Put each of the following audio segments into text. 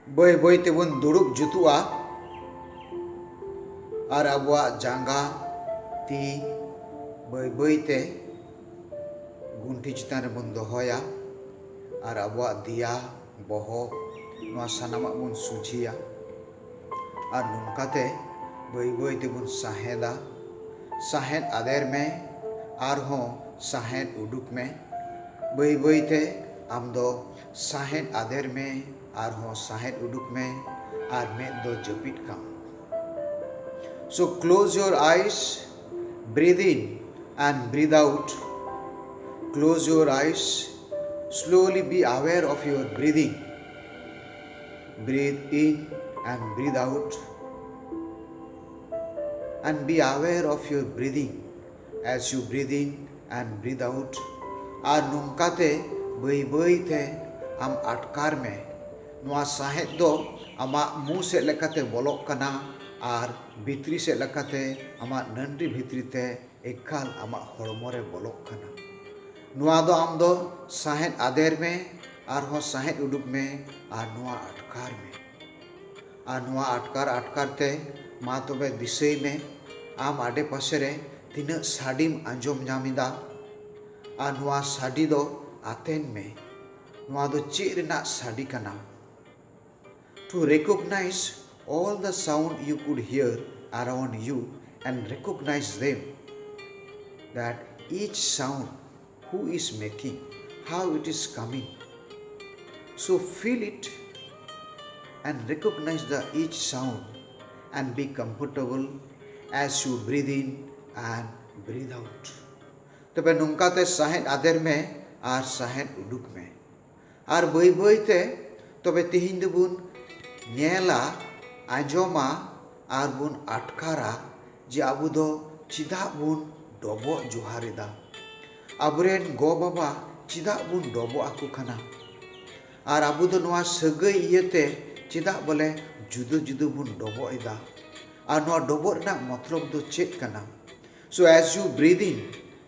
Boy boy tebun duruk jutua ar abuak jangga ti boy boy te gunti चितान rebun dohoya ar abuak dia bohok noa sanamak bun sujiya ar nungkate boy boy tebun saheda sahed ader me ar ho sahed uduk me boy boy te amdo sahed ader me ar ho sahed uduk me ar me do jepit kam. So close your eyes, breathe in and breathe out. Close your eyes, slowly be aware of your breathing. Breathe in and breathe out. And be aware of your breathing as you breathe in and breathe out. Ar nungkate bai bai te am atkar me noa sahed do ama mu se lekate bolok kana ar bitri se lekate ama nandri bhitri te ekal ama hormore bolok kana. Noa do am do sahed ader me ar ho sahed uduk me ar noa atkar me. Ar noa atkar te ma tobe disay me am ade pasere tina sadim anjom nyamida ar noa sadi do aten me noa do chid rena sadi kana. To recognize all the sound you could hear around you and recognize them, that each sound who is making, how it is coming. So feel it and recognize the each sound and be comfortable as you breathe in and breathe out. तबे नुंकाते साहेद आदर में are साहेद उडुक में are बई बई ते तबे तिहिन दुबुन nyela anjoma ar bun atkara je abu do chidak bun dobok joharida aburen go baba chidak bun dobok aku kana ar abu do noa sagai iyete chidak bole judo judo bun dobok ida ar noa dobok na matlab do chet kana. So as you breathe in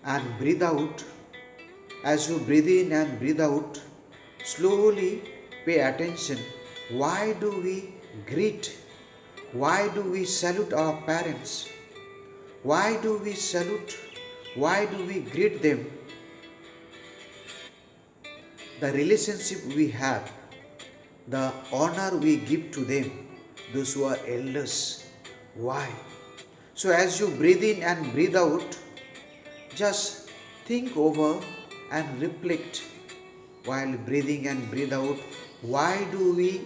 and breathe out, as you breathe in and breathe out, slowly pay attention. Why do we greet? Why do we salute our parents? Why do we salute? Why do we greet them? The relationship we have, the honor we give to them, those who are elders. Why? So as you breathe in and breathe out, just think over and reflect while breathing and breathe out. Why do we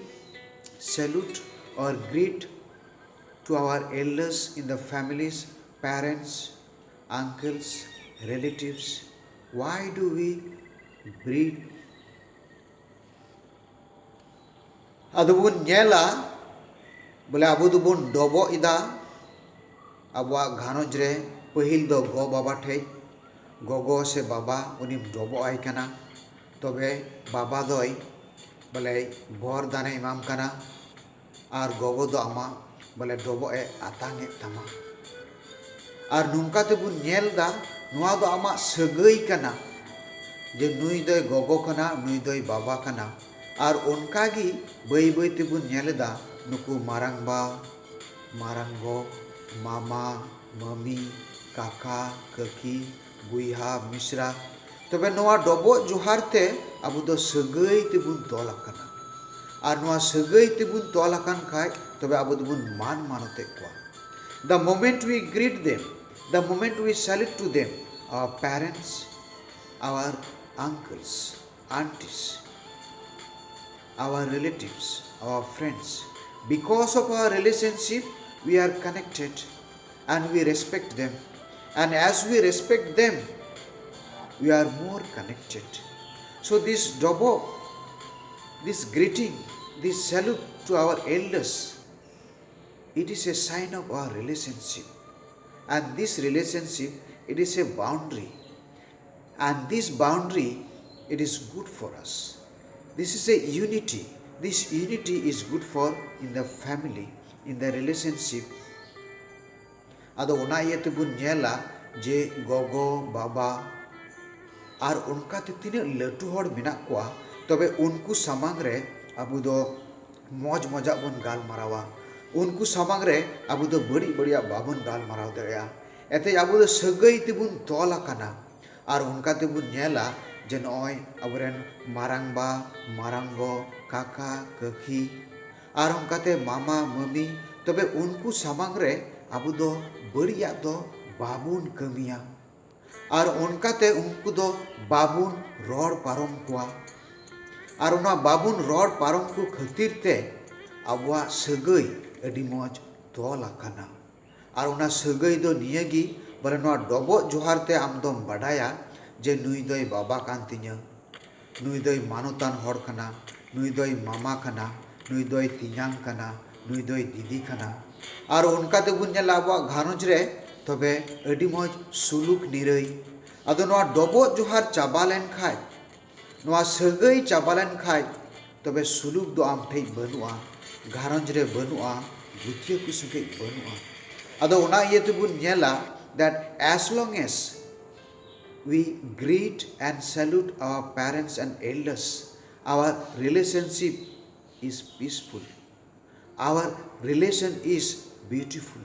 salute or greet to our elders in the families, parents, uncles, relatives? Why do we breathe? Adubun nyela bole abu dubun dobo ida abuak ghanoj re pahil do go baba thei gogo se baba unim dobo ai kana tobe baba doi bole bor dane imam kana ar gogo do ama bole dobo e atang et tama ar nungka te bun nyel da noa do ama sagai kana je nui doi gogo kana nui doi baba kana ar onka gi bai bai te bun nyel da nuku marang ba marang go mama mami kaka kaki buiha misra tobe noa dobo johar te abu do sagai te bun tol akana ar noa sagai te bun tol akan khai tobe abu do bun man manote kwa. The moment we greet them, the moment we salute to them, our parents, our uncles, aunties, our relatives, our friends, because of our relationship we are connected and we respect them, and as we respect them we are more connected. So this dobo, this greeting, this salute to our elders, it is a sign of our relationship, and this relationship, it is a boundary, and this boundary, it is good for us. This is a unity. This unity is good for in the family, in the relationship. Ado ona iye tebun nyela je gogo baba ar unka te tina latu hor menak kwa tobe unku samang re abu do moj mojak bon galmarawa unku samang re abu do bari bariya babon galmaraw dareya ete abu do sagai tebun tol akana ar unka tebun nyela je noy aburen marangba maranggo kaka kaki ar unkate mama mami tobe unku samang re abu do bariya do babun kamiya ar unkate unku do babun ror parom kowa ar una babun ror parom ku khatir te abuwa sagai adi moj tol akana ar una sagai do niyagi bale noa dobok johar te am dom badaya je nui doi baba kan tinya nui doi manutan hor kana nui doi mama kana nui doi tinyang kana nui doi didi kana ar unka te bun nyela abuwa gharonj re tobe adi moj suluk nirai ado noa dobok johar chaba len khai noa sagai chaba len khai tobe suluk do am thei banua gharonj re banua gutiya ku suge banua ado ona iye te bun nyela that as long as we greet and salute our parents and elders our relationship is peaceful our relation is beautiful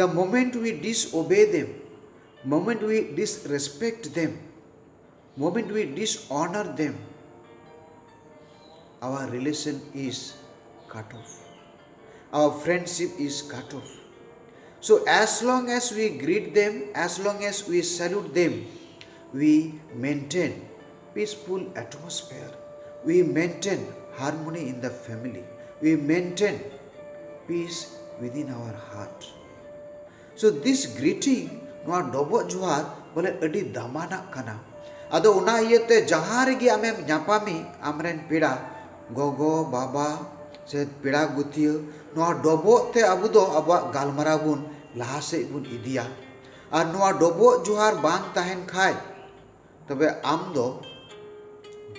the moment we disobey them moment we disrespect them moment we dishonor them our relation is cut off our friendship is cut off so as long as we greet them as long as we salute them we maintain peaceful atmosphere we maintain harmony in the family we maintain peace within our heart so this greeting noa dobok johar bole adi damanak kana ado ona iyete jahan regi amem nyapami amren peda gogo baba se peda gutiya noa dobok te abu do abwa galmara bun laha se bun idiya ar noa dobok johar bang tahen khai tobe am do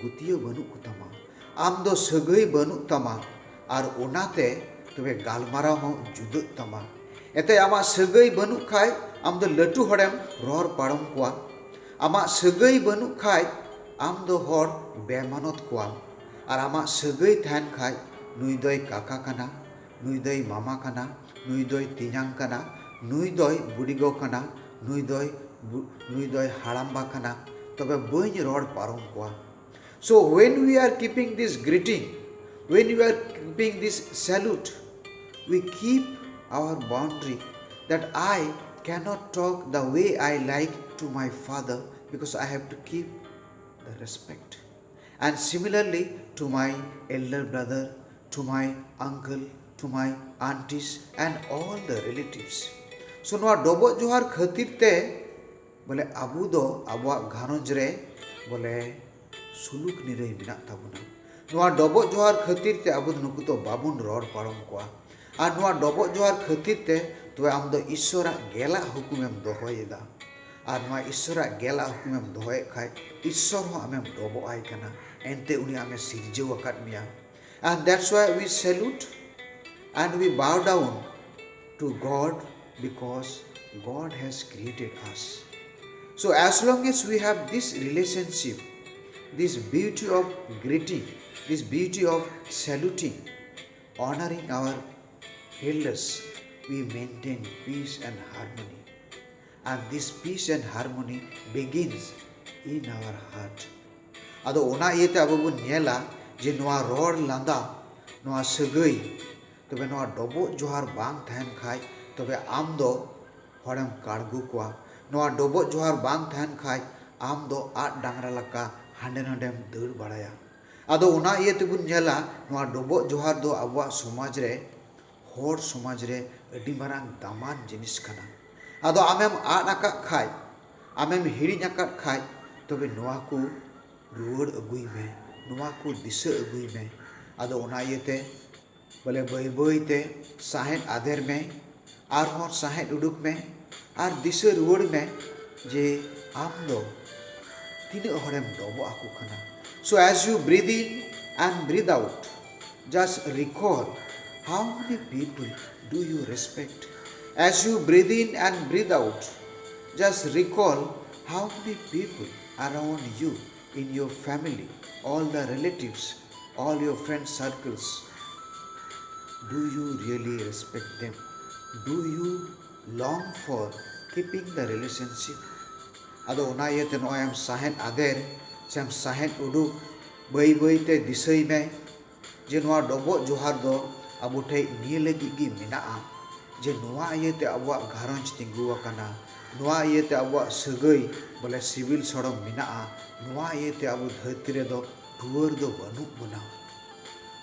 gutiya banuk tama am do sagai banuk tama ar onate tobe galmara ho judak tama ete ama sagai banuk khai am do latu horem ror parom kwa ama sagai banuk khai am do hor bemanot kwa ar ama sagai than khai nui doi kaka kana nui doi mama kana nui doi tinyang kana nui doi budigo kana nui doi haramba kana tobe bain ror parom kwa so when we are keeping this greeting when we are keeping this salute we keep our boundary that I cannot talk the way I like to my father because I have to keep the respect and similarly to my elder brother to my uncle to my aunties and all the relatives so noa dobok johar khatir te bole abu do abwa gharonj re bole suluk nirai menak tabuna noa dobok johar khatir te abu nuku to babun ror parom kowa ar noa dobok johar khatir te tobe am do ishora gela hukumem dohoyeda ar noa ishora gela hukumem dohoyed khai ishor ho amem dobok ai kana ente uni ame sirjeu akat meya and that's why we salute and we bow down to God because God has created us so as long as we have this relationship this beauty of greeting this beauty of saluting honoring our elders we maintain peace and harmony and this peace and harmony begins in our heart ado ona iyete abu bun nyela je noa ror landa noa sagai tobe noa dobok johar bang tahen khai tobe am do horem kargu kwa noa dobok johar bang tahen khai am do ad dangra laka hande nodem deur baraya ado ona iyete bun nyela noa dobok johar do abwa somaj re hor somaj re adi marang daman jinis kana ado amem ad akat khai amem hiriñ akat khai tobe noa ku ruwar agui me noa ku disa agui me ado ona iyete bole bai bai te sahet ader me ar hor sahet uduk me ar disa ruwar me je am do tinak horem dobok aku kana so as you breathe in and breathe out just recall how many people do you respect as you breathe in and breathe out just recall how many people around you in your family all the relatives all your friend circles Do you really respect them? Do you long for keeping the relationship? Ado ona iete noy am sahen ader sem sahen uduk bai te disai me je noa dobok johar do abu thai ni lagi gi menaa je noa iete abuak gharonj tinggu akana noa iete abuak sagai bole sibil sorom menaa noa iete abu dharti re do duar do banuk bana.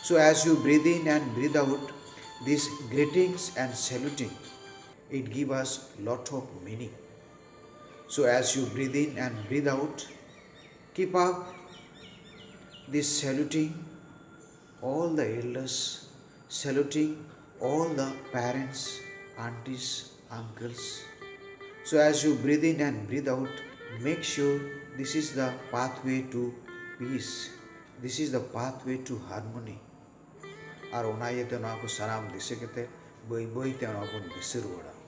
So as you breathe in and breathe out these greetings and saluting, it give us lot of meaning. So as you breathe in and breathe out, keep up this saluting all the elders, saluting all the parents, aunties, uncles. So as you breathe in and breathe out, make sure this is the pathway to peace. This is the pathway to harmony. Ar ona iete ona ko sanam dise kete bai te ona bun disir wada.